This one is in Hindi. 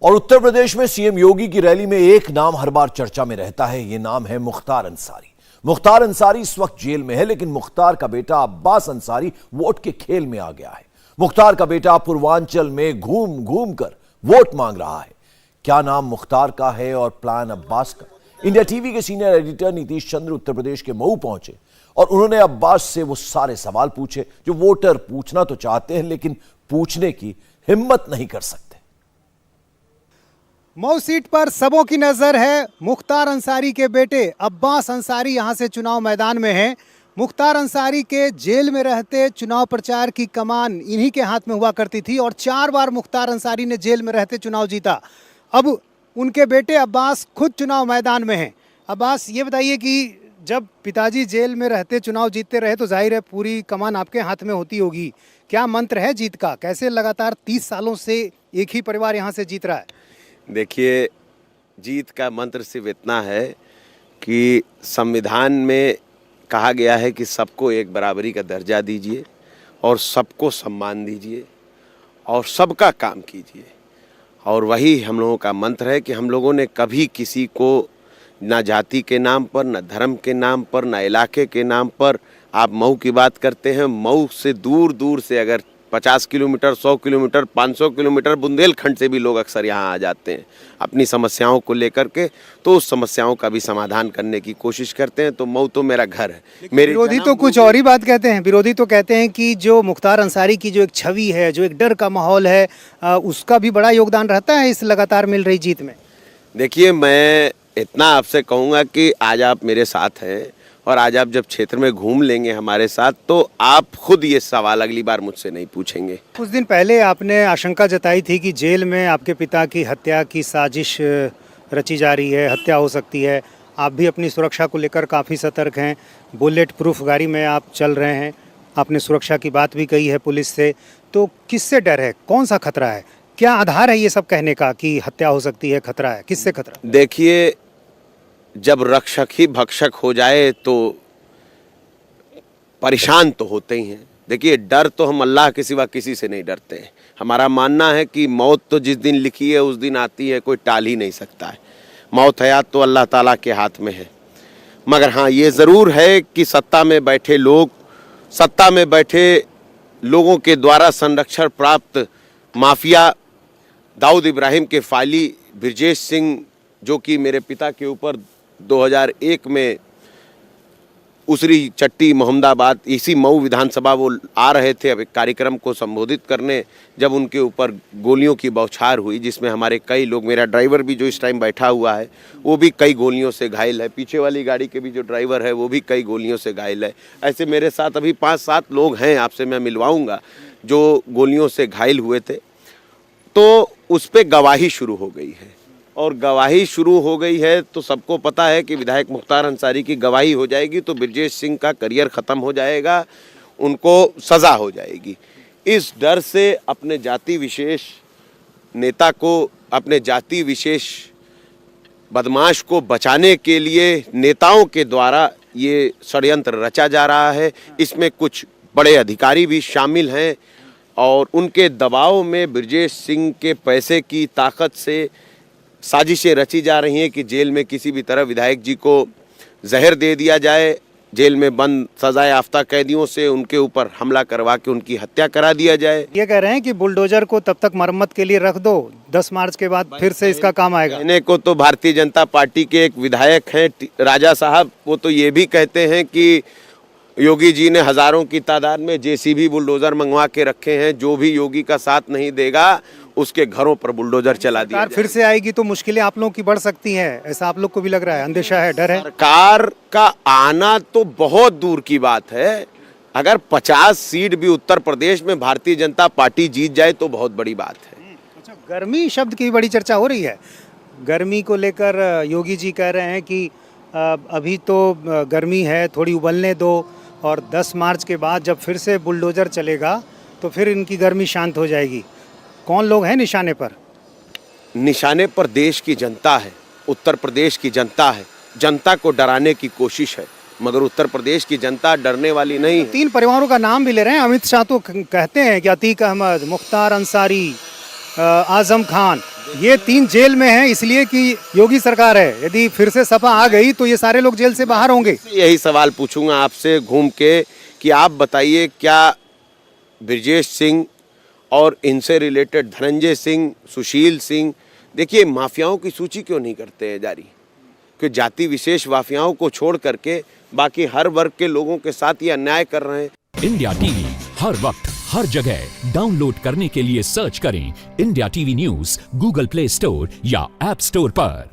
और उत्तर प्रदेश में सीएम योगी की रैली में एक नाम हर बार चर्चा में रहता है। यह नाम है मुख्तार अंसारी। मुख्तार अंसारी इस वक्त जेल में है, लेकिन मुख्तार का बेटा अब्बास अंसारी वोट के खेल में आ गया है। मुख्तार का बेटा पूर्वांचल में घूम घूम कर वोट मांग रहा है। क्या नाम मुख्तार का है और प्लान अब्बास का? इंडिया टीवी के सीनियर एडिटर नीतीश चंद्र उत्तर प्रदेश के मऊ पहुंचे और उन्होंने अब्बास से वो सारे सवाल पूछे जो वोटर पूछना तो चाहते हैं, लेकिन पूछने की हिम्मत नहीं कर सकते। मऊ सीट पर सबों की नजर है। मुख्तार अंसारी के बेटे अब्बास अंसारी यहां से चुनाव मैदान में हैं। मुख्तार अंसारी के जेल में रहते चुनाव प्रचार की कमान इन्हीं के हाथ में हुआ करती थी और 4 बार मुख्तार अंसारी ने जेल में रहते चुनाव जीता। अब उनके बेटे अब्बास खुद चुनाव मैदान में हैं। अब्बास, ये बताइए कि जब पिताजी जेल में रहते चुनाव जीतते रहे तो जाहिर है पूरी कमान आपके हाथ में होती होगी। क्या मंत्र है जीत का? कैसे लगातार 30 सालों से एक ही परिवार यहाँ से जीत रहा है? देखिए, जीत का मंत्र सिर्फ इतना है कि संविधान में कहा गया है कि सबको एक बराबरी का दर्जा दीजिए और सबको सम्मान दीजिए और सबका काम कीजिए। और वही हम लोगों का मंत्र है कि हम लोगों ने कभी किसी को ना जाति के नाम पर, ना धर्म के नाम पर, ना इलाके के नाम पर। आप मऊ की बात करते हैं, मऊ से दूर दूर से अगर 50 किलोमीटर, 100 किलोमीटर, 500 किलोमीटर बुंदेलखंड से भी लोग अक्सर यहाँ आ जाते हैं अपनी समस्याओं को लेकर के, तो उस समस्याओं का भी समाधान करने की कोशिश करते हैं। तो मऊ तो मेरा घर है। मेरे विरोधी तो कुछ और ही बात कहते हैं। विरोधी तो कहते हैं कि जो मुख्तार अंसारी की जो एक छवि है, जो एक डर का माहौल है, उसका भी बड़ा योगदान रहता है इस लगातार मिल रही जीत में। देखिए, मैं इतना आपसे कहूँगा कि आज आप मेरे साथ हैं और आज आप जब क्षेत्र में घूम लेंगे हमारे साथ, तो आप खुद ये सवाल अगली बार मुझसे नहीं पूछेंगे। कुछ दिन पहले आपने आशंका जताई थी कि जेल में आपके पिता की हत्या की साजिश रची जा रही है, हत्या हो सकती है। आप भी अपनी सुरक्षा को लेकर काफ़ी सतर्क हैं। बुलेट प्रूफ गाड़ी में आप चल रहे हैं। आपने सुरक्षा की बात भी कही है पुलिस से। तो किससे डर है? कौन सा खतरा है? क्या आधार है ये सब कहने का कि हत्या हो सकती है, खतरा है? किससे खतरा? देखिए, जब रक्षक ही भक्षक हो जाए तो परेशान तो होते ही हैं। देखिए, डर तो हम अल्लाह के सिवा किसी से नहीं डरते हैं। हमारा मानना है कि मौत तो जिस दिन लिखी है उस दिन आती है, कोई टाल ही नहीं सकता है। मौत हयात तो अल्लाह ताला के हाथ में है। मगर हाँ, ये ज़रूर है कि सत्ता में बैठे लोग, सत्ता में बैठे लोगों के द्वारा संरक्षण प्राप्त माफिया दाऊद इब्राहिम के फाइली ब्रजेश सिंह, जो कि मेरे पिता के ऊपर 2001 में उसरी चट्टी मोहम्मदाबाद इसी मऊ विधानसभा वो आ रहे थे अब एक कार्यक्रम को संबोधित करने, जब उनके ऊपर गोलियों की बौछार हुई जिसमें हमारे कई लोग, मेरा ड्राइवर भी जो इस टाइम बैठा हुआ है वो भी कई गोलियों से घायल है। पीछे वाली गाड़ी के भी जो ड्राइवर है वो भी कई गोलियों से घायल है। ऐसे मेरे साथ अभी 5-7 लोग हैं, आपसे मैं मिलवाऊँगा, जो गोलियों से घायल हुए थे। तो उस पर गवाही शुरू हो गई है और गवाही शुरू हो गई है तो सबको पता है कि विधायक मुख्तार अंसारी की गवाही हो जाएगी तो ब्रजेश सिंह का करियर ख़त्म हो जाएगा, उनको सज़ा हो जाएगी। इस डर से अपने जाति विशेष नेता को, अपने जाति विशेष बदमाश को बचाने के लिए नेताओं के द्वारा ये षड्यंत्र रचा जा रहा है। इसमें कुछ बड़े अधिकारी भी शामिल हैं और उनके दबाव में ब्रजेश सिंह के पैसे की ताकत से साजिशें रची जा रही हैं कि जेल में किसी भी तरह विधायक जी को जहर दे दिया जाए, जेल में बंद सजाए याफ्ता कैदियों से उनके ऊपर हमला करवा के उनकी हत्या करा दिया जाए। ये कह रहे हैं कि बुलडोजर को तब तक मरम्मत के लिए रख दो, 10 मार्च के बाद फिर से इसका काम आएगा। कहने को तो भारतीय जनता पार्टी के एक विधायक हैं राजा साहब, वो तो ये भी कहते हैं कि योगी जी ने हजारों की तादाद में जेसीबी बुलडोजर मंगवा के रखे हैं, जो भी योगी का साथ नहीं देगा उसके घरों पर बुलडोजर चला दिया जाएगा। फिर से आएगी तो मुश्किलें आप लोगों की बढ़ सकती हैं, ऐसा आप लोग को भी लग रहा है? अंदेशा है, डर है? सरकार का आना तो बहुत दूर की बात है। अगर 50 सीट भी उत्तर प्रदेश में भारतीय जनता पार्टी जीत जाए तो बहुत बड़ी बात है। अच्छा, गर्मी शब्द की बड़ी चर्चा हो रही है। गर्मी को लेकर योगी जी कह रहे हैं कि अभी तो गर्मी है, थोड़ी उबलने दो और 10 मार्च के बाद जब फिर से बुलडोजर चलेगा तो फिर इनकी गर्मी शांत हो जाएगी। कौन लोग हैं निशाने पर? निशाने पर देश की जनता है, उत्तर प्रदेश की जनता है। जनता को डराने की कोशिश है, मगर उत्तर प्रदेश की जनता डरने वाली नहीं। 3 परिवारों का नाम भी ले रहे हैं। अमित शाह तो कहते हैं कि अतीक अहमद, मुख्तार अंसारी, आजम खान, ये 3 जेल में हैं इसलिए कि योगी सरकार है। यदि फिर से सपा आ गई तो ये सारे लोग जेल से बाहर होंगे। यही सवाल पूछूंगा आपसे घूम के कि आप बताइए, क्या ब्रजेश सिंह और इनसे रिलेटेड धनंजय सिंह, सुशील सिंह, देखिए माफियाओं की सूची क्यों नहीं करते हैं जारी? कि जाति विशेष माफियाओं को छोड़ करके बाकी हर वर्ग के लोगों के साथ ये अन्याय कर रहे हैं। इंडिया टीवी हर वक्त हर जगह डाउनलोड करने के लिए सर्च करें India TV news Google play store या ऐप स्टोर पर।